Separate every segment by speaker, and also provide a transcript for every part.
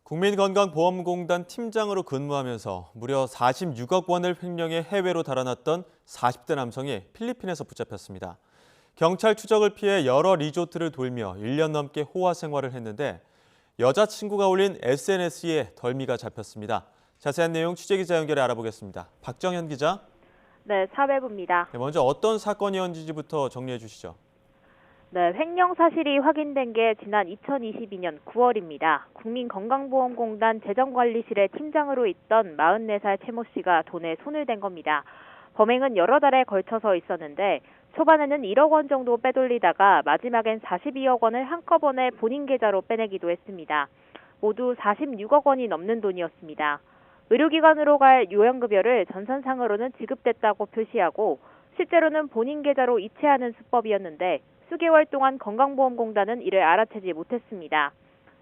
Speaker 1: 국민건강보험공단 팀장으로 근무하면서 무려 46억 원을 횡령해 해외로 달아났던 40대 남성이 필리핀에서 붙잡혔습니다. 경찰 추적을 피해 여러 리조트를 돌며 1년 넘게 호화 생활을 했는데 여자친구가 올린 SNS에 덜미가 잡혔습니다. 자세한 내용 취재기자 연결해 알아보겠습니다. 박정현 기자.
Speaker 2: 네, 사회부입니다.
Speaker 1: 먼저 어떤 사건이었는지부터 정리해 주시죠.
Speaker 2: 네, 횡령 사실이 확인된 게 지난 2022년 9월입니다. 국민건강보험공단 재정관리실의 팀장으로 있던 44살 최모 씨가 돈에 손을 댄 겁니다. 범행은 여러 달에 걸쳐서 있었는데 초반에는 1억 원 정도 빼돌리다가 마지막엔 42억 원을 한꺼번에 본인 계좌로 빼내기도 했습니다. 모두 46억 원이 넘는 돈이었습니다. 의료기관으로 갈 요양급여를 전산상으로는 지급됐다고 표시하고 실제로는 본인 계좌로 이체하는 수법이었는데 수개월 동안 건강보험공단은 이를 알아채지 못했습니다.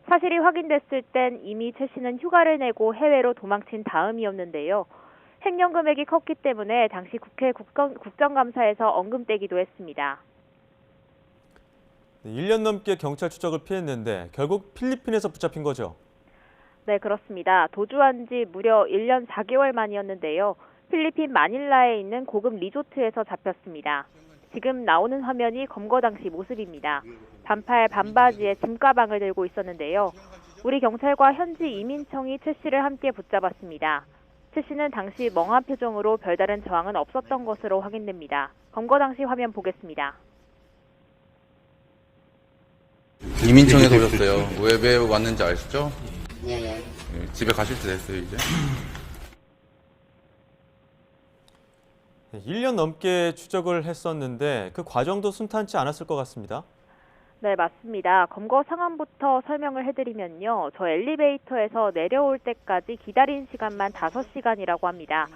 Speaker 2: 사실이 확인됐을 땐 이미 최 씨는 휴가를 내고 해외로 도망친 다음이었는데요. 횡령 금액이 컸기 때문에 당시 국회 국정감사에서 언급되기도 했습니다.
Speaker 1: 1년 넘게 경찰 추적을 피했는데 결국 필리핀에서 붙잡힌 거죠?
Speaker 2: 네, 그렇습니다. 도주한 지 무려 1년 4개월 만이었는데요. 필리핀 마닐라에 있는 고급 리조트에서 잡혔습니다. 지금 나오는 화면이 검거 당시 모습입니다. 반팔 반바지에 짐가방을 들고 있었는데요. 우리 경찰과 현지 이민청이 최 씨를 함께 붙잡았습니다. 최 씨는 당시 멍한 표정으로 별다른 저항은 없었던 것으로 확인됩니다. 검거 당시 화면 보겠습니다.
Speaker 3: 이민청에서 오셨어요. 왜 왔는지 아시죠?
Speaker 4: 예.
Speaker 3: 집에 가실 때 됐어요, 이제.
Speaker 1: 1년 넘게 추적을 했었는데 그 과정도 순탄치 않았을 것 같습니다.
Speaker 2: 네, 맞습니다. 검거 상황부터 설명을 해드리면요. 저 엘리베이터에서 내려올 때까지 기다린 시간만 5시간이라고 합니다.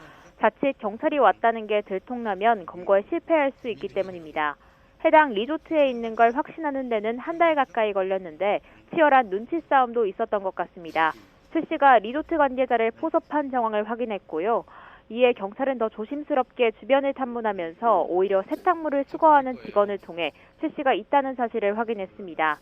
Speaker 2: 자칫 경찰이 왔다는 게 들통나면 검거에 실패할 수 있기 때문입니다. 해당 리조트에 있는 걸 확신하는 데는 한 달 가까이 걸렸는데 치열한 눈치 싸움도 있었던 것 같습니다. 최 씨가 리조트 관계자를 포섭한 정황을 확인했고요. 이에 경찰은 더 조심스럽게 주변을 탐문하면서 오히려 세탁물을 수거하는 직원을 통해 최 씨가 있다는 사실을 확인했습니다.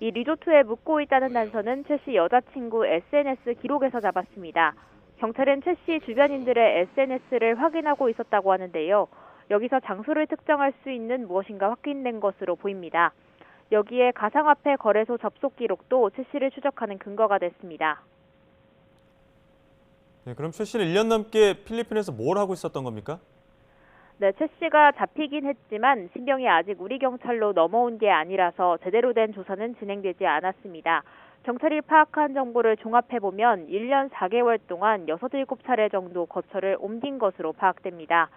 Speaker 2: 이 리조트에 묵고 있다는 단서는 최 씨 여자친구 SNS 기록에서 잡았습니다. 경찰은 최 씨 주변인들의 SNS를 확인하고 있었다고 하는데요. 여기서 장소를 특정할 수 있는 무엇인가 확인된 것으로 보입니다. 여기에 가상화폐 거래소 접속 기록도 최 씨를 추적하는 근거가 됐습니다.
Speaker 1: 네, 그럼 최 씨는 1년 넘게 필리핀에서 뭘 하고 있었던 겁니까?
Speaker 2: 네, 최 씨가 잡히긴 했지만 신병이 아직 우리 경찰로 넘어온 게 아니라서 제대로 된 조사는 진행되지 않았습니다. 경찰이 파악한 정보를 종합해보면 1년 4개월 동안 6, 7차례 정도 거처를 옮긴 것으로 파악됩니다.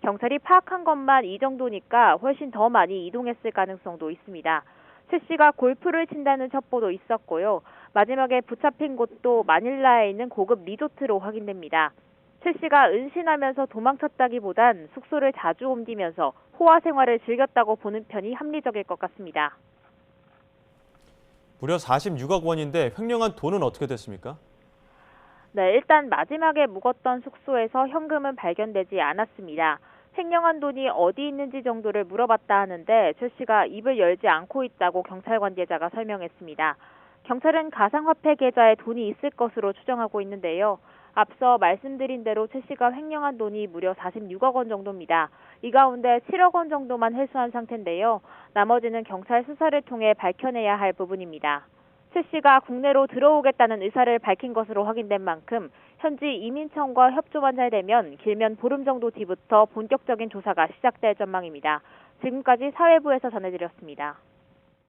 Speaker 2: 경찰이 파악한 것만 이 정도니까 훨씬 더 많이 이동했을 가능성도 있습니다. 최 씨가 골프를 친다는 첩보도 있었고요. 마지막에 붙잡힌 곳도 마닐라에 있는 고급 리조트로 확인됩니다. 최 씨가 은신하면서 도망쳤다기보단 숙소를 자주 옮기면서 호화 생활을 즐겼다고 보는 편이 합리적일 것 같습니다.
Speaker 1: 무려 46억 원인데 횡령한 돈은 어떻게 됐습니까?
Speaker 2: 네, 일단 마지막에 묵었던 숙소에서 현금은 발견되지 않았습니다. 횡령한 돈이 어디 있는지 정도를 물어봤다 하는데 최 씨가 입을 열지 않고 있다고 경찰 관계자가 설명했습니다. 경찰은 가상화폐 계좌에 돈이 있을 것으로 추정하고 있는데요. 앞서 말씀드린 대로 최 씨가 횡령한 돈이 무려 46억 원 정도입니다. 이 가운데 7억 원 정도만 회수한 상태인데요. 나머지는 경찰 수사를 통해 밝혀내야 할 부분입니다. 최 씨가 국내로 들어오겠다는 의사를 밝힌 것으로 확인된 만큼 현지 이민청과 협조만 잘 되면 길면 보름 정도 뒤부터 본격적인 조사가 시작될 전망입니다. 지금까지 사회부에서 전해드렸습니다.